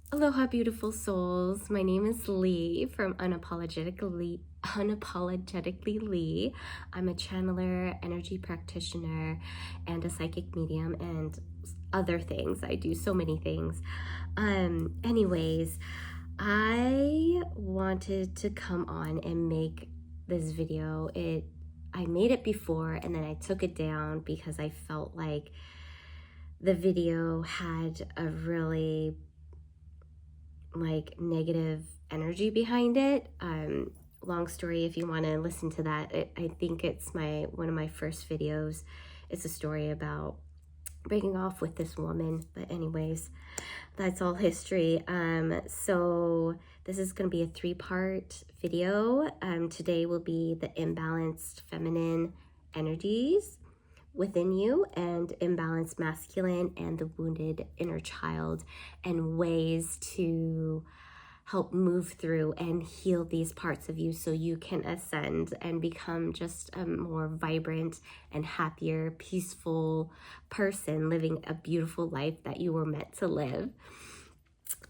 Aloha, beautiful souls. My name is Lee from Unapologetically Lee. I'm a channeler, energy practitioner, and a psychic medium, and other things. I do so many things. Anyways, I wanted to come on and make this video. I made it before and then I took it down because I felt like the video had a really negative energy behind it. Long story, if you want to listen to that, I think it's one of my first videos. It's a story about breaking off with this woman, but anyways, that's all history. So this is going to be a 3-part video. Today will be the imbalanced feminine energies within you, and imbalanced masculine, and the wounded inner child, and ways to help move through and heal these parts of you so you can ascend and become just a more vibrant and happier, peaceful person living a beautiful life that you were meant to live.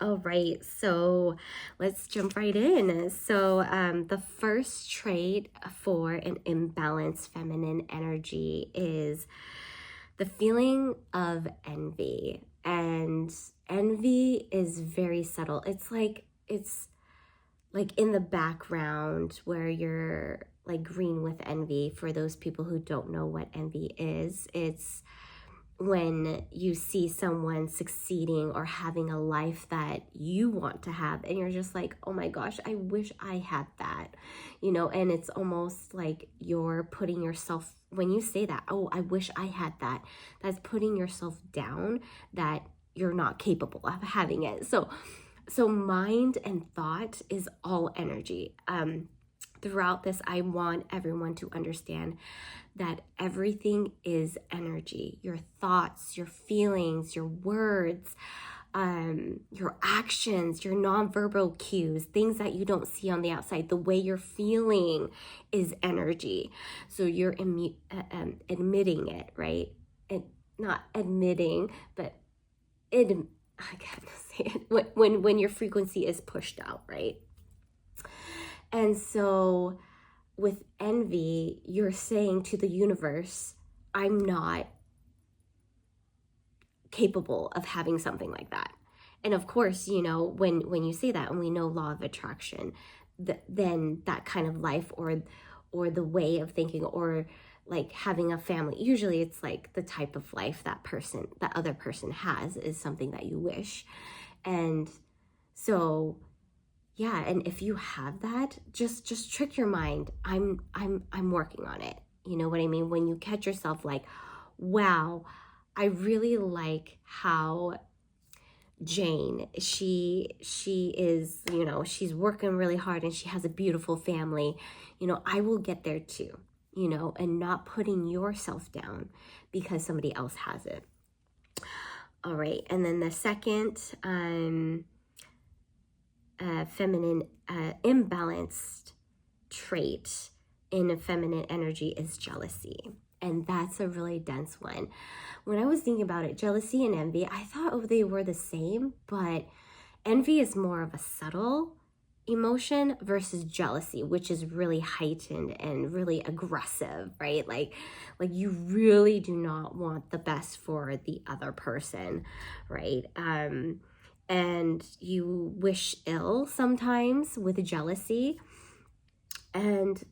All right, so let's jump right in. So the first trait for an imbalanced feminine energy is the feeling of envy. And envy is very subtle. It's like in the background where you're like green with envy. For those people who don't know what envy is, it's when you see someone succeeding or having a life that you want to have and you're just like, oh my gosh, I wish I had that, and it's almost like you're putting yourself, when you say that, oh, I wish I had that, that's putting yourself down, that you're not capable of having it. So mind and thought is all energy. Throughout this, I want everyone to understand that everything is energy. Your thoughts, your feelings, your words, your actions, your nonverbal cues, things that you don't see on the outside, the way you're feeling is energy. So you're admitting it, right? And not admitting, but I can't say it, when your frequency is pushed out, right? And so with envy, you're saying to the universe, I'm not capable of having something like that. And of course, when you say that, and we know law of attraction, then that kind of life or the way of thinking, or like having a family, usually it's like the type of life that other person has is something that you wish. And so yeah, and if you have that, just trick your mind. I'm working on it. You know what I mean? When you catch yourself like, wow, I really like how Jane, she is, she's working really hard and she has a beautiful family. I will get there too, and not putting yourself down because somebody else has it. All right, and then the second feminine imbalanced trait in a feminine energy is jealousy. And that's a really dense one. When I was thinking about it, jealousy and envy, I thought they were the same, but envy is more of a subtle emotion versus jealousy, which is really heightened and really aggressive, right? Like you really do not want the best for the other person, right? And you wish ill sometimes with jealousy. And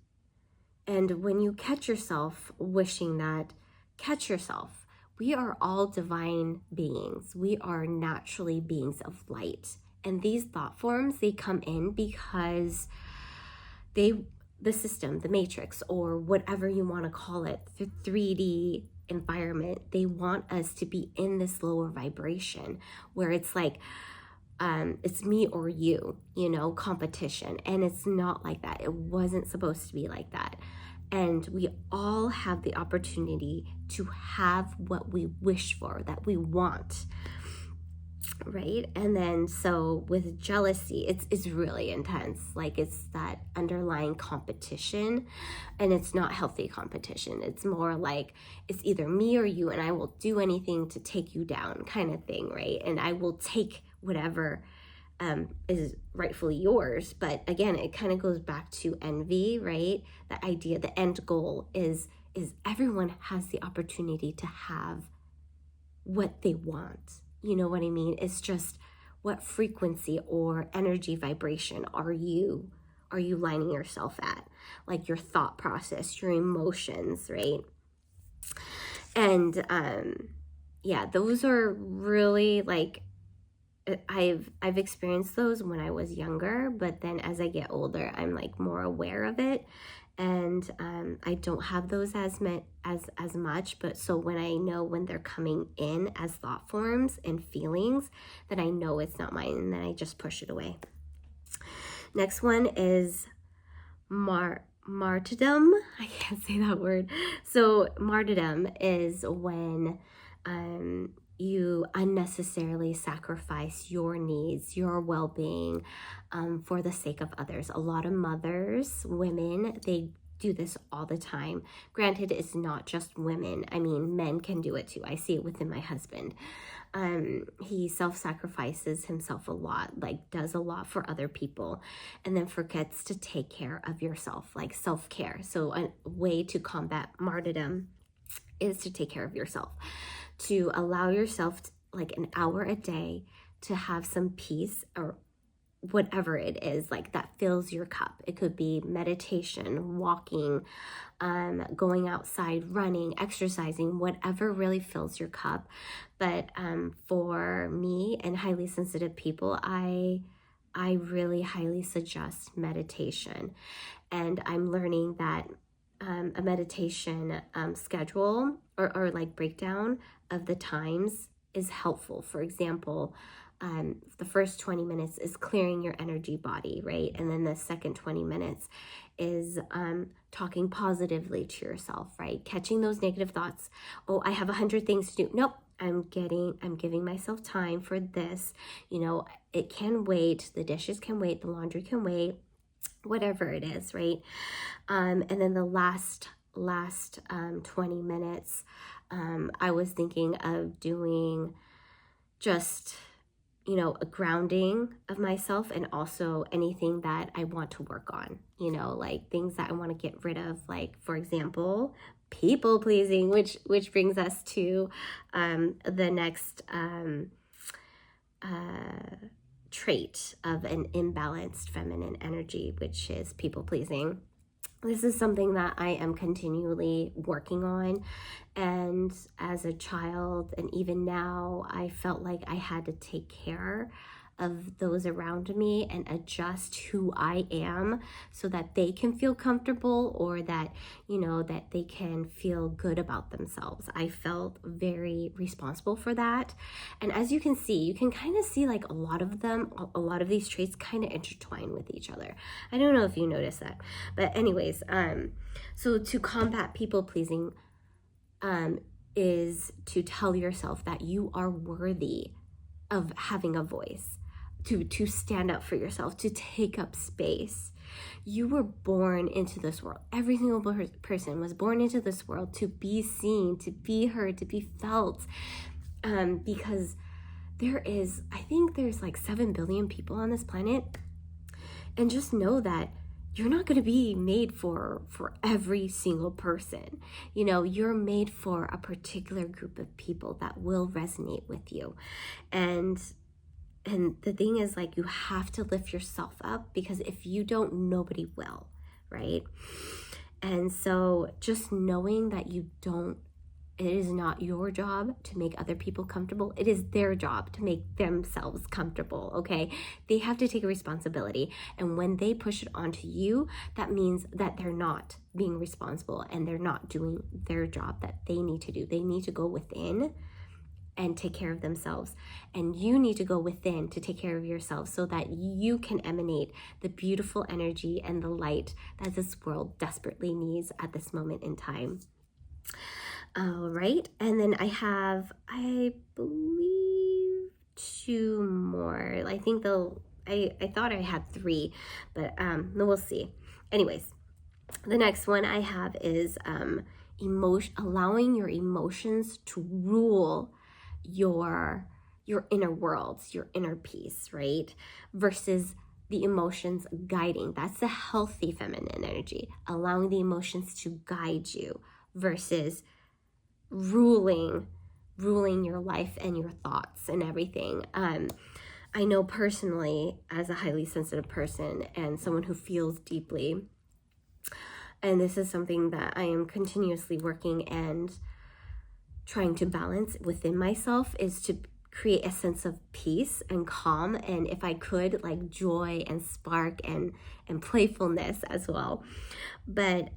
when you catch yourself wishing that, catch yourself. We are all divine beings. We are naturally beings of light. And these thought forms, they come in because the system, the matrix, or whatever you want to call it, the 3D environment, they want us to be in this lower vibration where it's like, it's me or you, competition. And it's not like that. It wasn't supposed to be like that. And we all have the opportunity to have what we wish for, that we want, right? And then so with jealousy, it's really intense. Like it's that underlying competition, and it's not healthy competition. It's more like it's either me or you, and I will do anything to take you down kind of thing, right? And I will take whatever is rightfully yours. But again, it kind of goes back to envy, right? The idea, the end goal is everyone has the opportunity to have what they want. You know what I mean? It's just, what frequency or energy vibration are you lining yourself at? Like your thought process, your emotions, right? And yeah, those are really like, I've experienced those when I was younger, but then as I get older, I'm like more aware of it, and I don't have those as much. But so when I know when they're coming in as thought forms and feelings, then I know it's not mine, and then I just push it away. Next one is martyrdom. I can't say that word. So martyrdom is when you unnecessarily sacrifice your needs, your well-being, for the sake of others. A lot of mothers, women, they do this all the time. Granted, it's not just women. I mean, men can do it too. I see it within my husband. He self-sacrifices himself a lot, like does a lot for other people, and then forgets to take care of yourself, like self-care. So a way to combat martyrdom is to take care of yourself, to allow yourself like an hour a day to have some peace, or whatever it is like that fills your cup. It could be meditation, walking, going outside, running, exercising, whatever really fills your cup. But for me and highly sensitive people, I really highly suggest meditation. And I'm learning that a meditation schedule or like breakdown of the times is helpful. For example, the first 20 minutes is clearing your energy body, right? And then the second 20 minutes is talking positively to yourself, right? Catching those negative thoughts. Oh, I have 100 things to do. Nope. I'm giving myself time for this. You know, it can wait. The dishes can wait. The laundry can wait. Whatever it is, right? And then the last 20 minutes, I was thinking of doing just, you know, a grounding of myself, and also anything that I want to work on, you know, like things that I want to get rid of, like, for example, people pleasing, which brings us to the next trait of an imbalanced feminine energy, which is people pleasing. This is something that I am continually working on. And as a child, and even now, I felt like I had to take care of those around me and adjust who I am so that they can feel comfortable, or that, you know, that they can feel good about themselves. I felt very responsible for that. And as you can see, you can kind of see like a lot of these traits kind of intertwine with each other. I don't know if you notice that, but anyways, so to combat people pleasing is to tell yourself that you are worthy of having a voice, to stand up for yourself, to take up space. You were born into this world. Every single person was born into this world to be seen, to be heard, to be felt, because I think there's like 7 billion people on this planet. And just know that you're not going to be made for every single person. You know, you're made for a particular group of people that will resonate with you. And the thing is, like, you have to lift yourself up, because if you don't, nobody will, right? And so just knowing that it is not your job to make other people comfortable. It is their job to make themselves comfortable, okay? They have to take a responsibility. And when they push it onto you, that means that they're not being responsible and they're not doing their job that they need to do. They need to go within and take care of themselves. And you need to go within to take care of yourself, so that you can emanate the beautiful energy and the light that this world desperately needs at this moment in time. All right, and then I believe 2 more. I think I thought I had 3, but we'll see. Anyways, the next one I have is allowing your emotions to rule your your inner worlds, your inner peace, right? Versus the emotions guiding. That's the healthy feminine energy, allowing the emotions to guide you versus ruling your life and your thoughts and everything. I know personally, as a highly sensitive person and someone who feels deeply, and this is something that I am continuously working and trying to balance within myself, is to create a sense of peace and calm, and if I could, like joy and spark and playfulness as well. But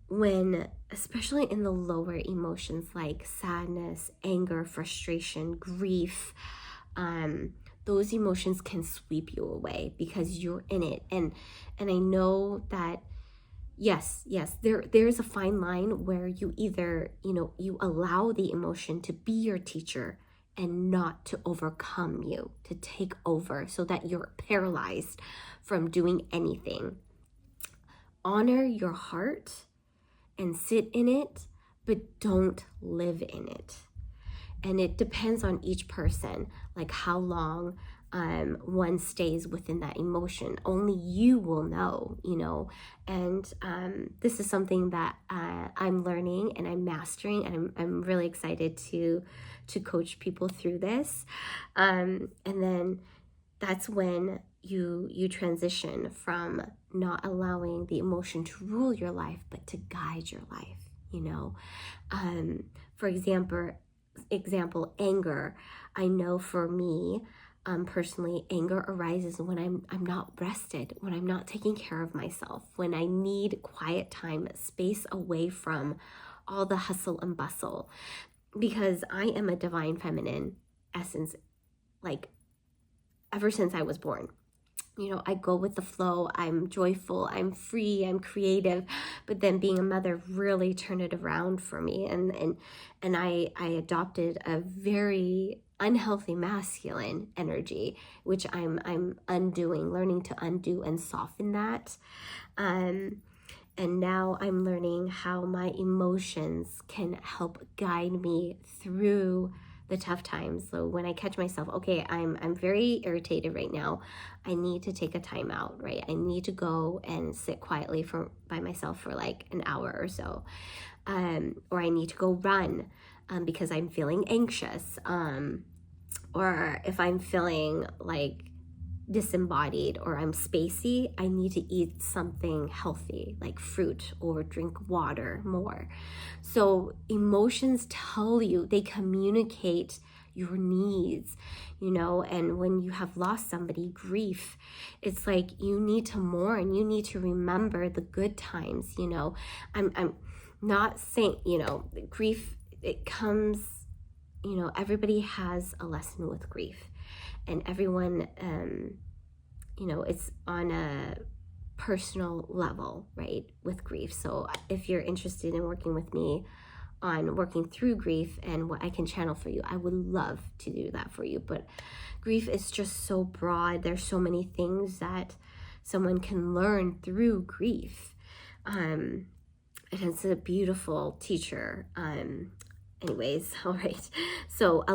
when, especially in the lower emotions like sadness, anger, frustration, grief, those emotions can sweep you away because you're in it. And I know that yes, there's a fine line where you either, you allow the emotion to be your teacher and not to overcome you, to take over so that you're paralyzed from doing anything. Honor your heart and sit in it, but don't live in it. And it depends on each person, like how long one stays within that emotion. Only you will know, and this is something that I'm learning and I'm mastering, and I'm really excited to coach people through this. And then that's when you transition from not allowing the emotion to rule your life, but to guide your life, For example, anger. I know for me, personally, anger arises when I'm not rested, when I'm not taking care of myself, when I need quiet time, space away from all the hustle and bustle, because I am a divine feminine essence, like ever since I was born. I go with the flow, I'm joyful, I'm free, I'm creative, but then being a mother really turned it around for me, and I adopted a very unhealthy masculine energy, which I'm undoing, learning to undo and soften that. And now I'm learning how my emotions can help guide me through the tough times. So when I catch myself, okay, I'm very irritated right now, I need to take a time out, right? I need to go and sit quietly by myself for like an hour or so, or I need to go run because I'm feeling anxious, or if I'm feeling like disembodied or I'm spacey, I need to eat something healthy like fruit or drink water more. So emotions tell you, they communicate your needs, and when you have lost somebody, grief, it's like you need to mourn, you need to remember the good times. I'm not saying, grief, it comes, everybody has a lesson with grief, and everyone, it's on a personal level, right, with grief. So if you're interested in working with me on working through grief and what I can channel for you, I would love to do that for you. But grief is just so broad. There's so many things that someone can learn through grief. And it's a beautiful teacher. Anyways, all right. So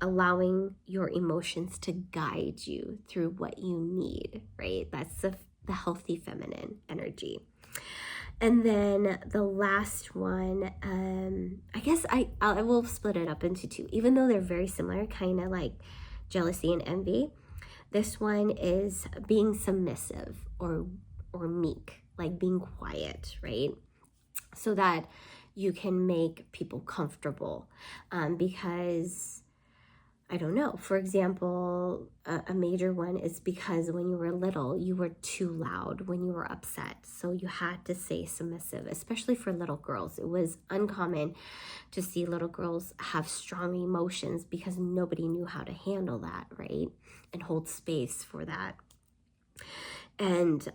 allowing your emotions to guide you through what you need, right? That's the healthy feminine energy. And then the last one, I guess I will split it up into two, even though they're very similar, kind of like jealousy and envy. This one is being submissive or meek, like being quiet, right? So that you can make people comfortable, because I don't know. For example, a major one is because when you were little, you were too loud when you were upset. So you had to stay submissive, especially for little girls. It was uncommon to see little girls have strong emotions because nobody knew how to handle that, right? And hold space for that. And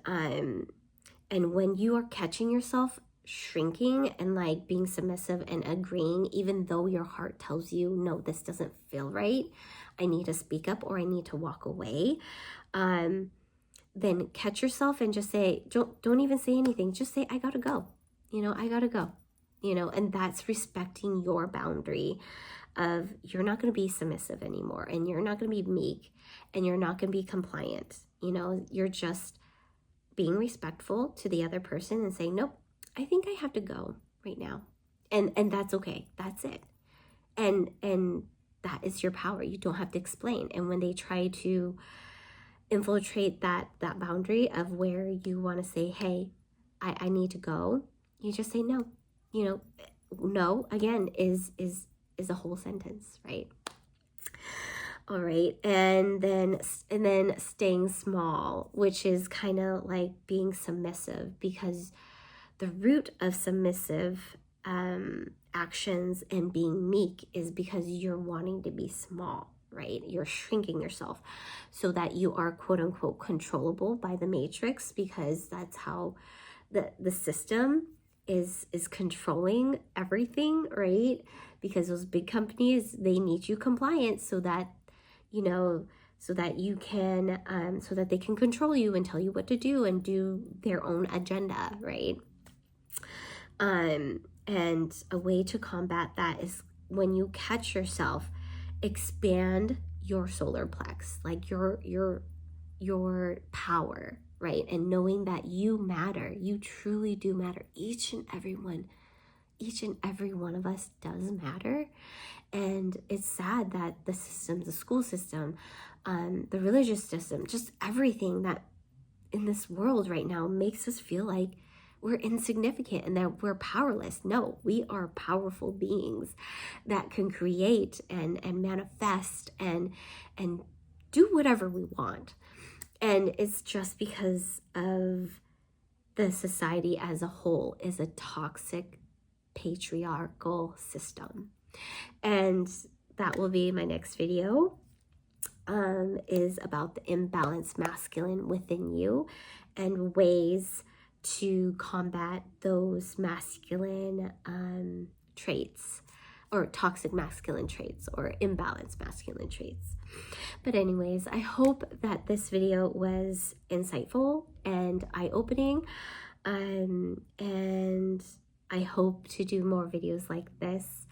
when you are catching yourself shrinking and like being submissive and agreeing, even though your heart tells you, no, this doesn't feel right, I need to speak up or I need to walk away, then catch yourself and just say, don't even say anything. Just say, I gotta go. I gotta go. And that's respecting your boundary. of you're not going to be submissive anymore, and you're not going to be meek, and you're not going to be compliant. You know, you're just being respectful to the other person and saying, nope, I think I have to go right now. And that's okay. That's it. And that is your power. You don't have to explain. And when they try to infiltrate that boundary of where you want to say, hey, I need to go, you just say no. You know, no again is a whole sentence, right? All right, and then staying small, which is kind of like being submissive, because the root of submissive actions and being meek is because you're wanting to be small, right? You're shrinking yourself so that you are quote unquote controllable by the matrix, because that's how the system is controlling everything, right? Because those big companies, they need you compliant so that, you know, so that you can, so that they can control you and tell you what to do and do their own agenda, right? And a way to combat that is when you catch yourself, expand your solar plex, like your power, right? And knowing that you matter, you truly do matter. Each and every one of us does matter. And it's sad that the system, the school system, the religious system, just everything that in this world right now makes us feel like we're insignificant and that we're powerless. No, we are powerful beings that can create and manifest and do whatever we want. And it's just because of the society as a whole is a toxic patriarchal system. And that will be my next video, is about the imbalanced masculine within you and ways to combat those masculine traits, or toxic masculine traits, or imbalanced masculine traits. But anyways, I hope that this video was insightful and eye-opening, and I hope to do more videos like this.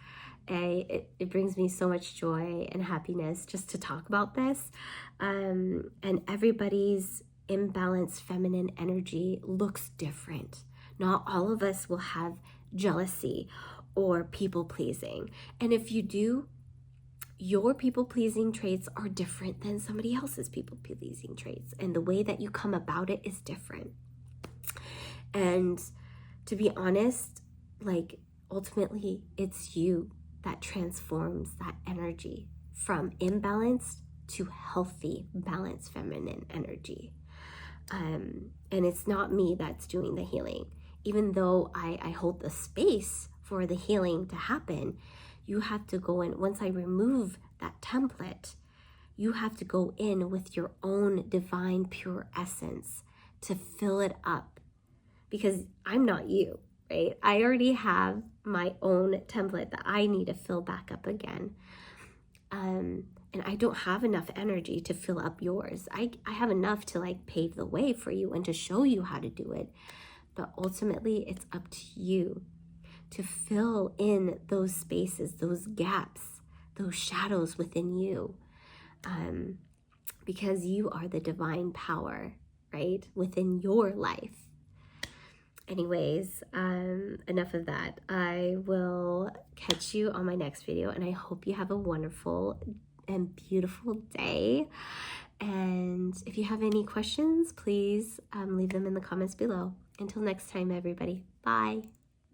It brings me so much joy and happiness just to talk about this, and everybody's imbalanced feminine energy looks different. Not all of us will have jealousy or people-pleasing, and if you do, your people-pleasing traits are different than somebody else's people-pleasing traits, and the way that you come about it is different. And to be honest, like, ultimately it's you that transforms that energy from imbalanced to healthy, balanced feminine energy. And it's not me that's doing the healing. Even though I hold the space for the healing to happen, you have to go in. Once I remove that template, you have to go in with your own divine pure essence to fill it up, because I'm not you, right? I already have my own template that I need to fill back up again. And I don't have enough energy to fill up yours. I have enough to like pave the way for you and to show you how to do it. But ultimately, it's up to you to fill in those spaces, those gaps, those shadows within you. Because you are the divine power, right, within your life. Anyways, enough of that. I will catch you on my next video, and I hope you have a wonderful and beautiful day. And if you have any questions, please leave them in the comments below. Until next time, everybody. Bye.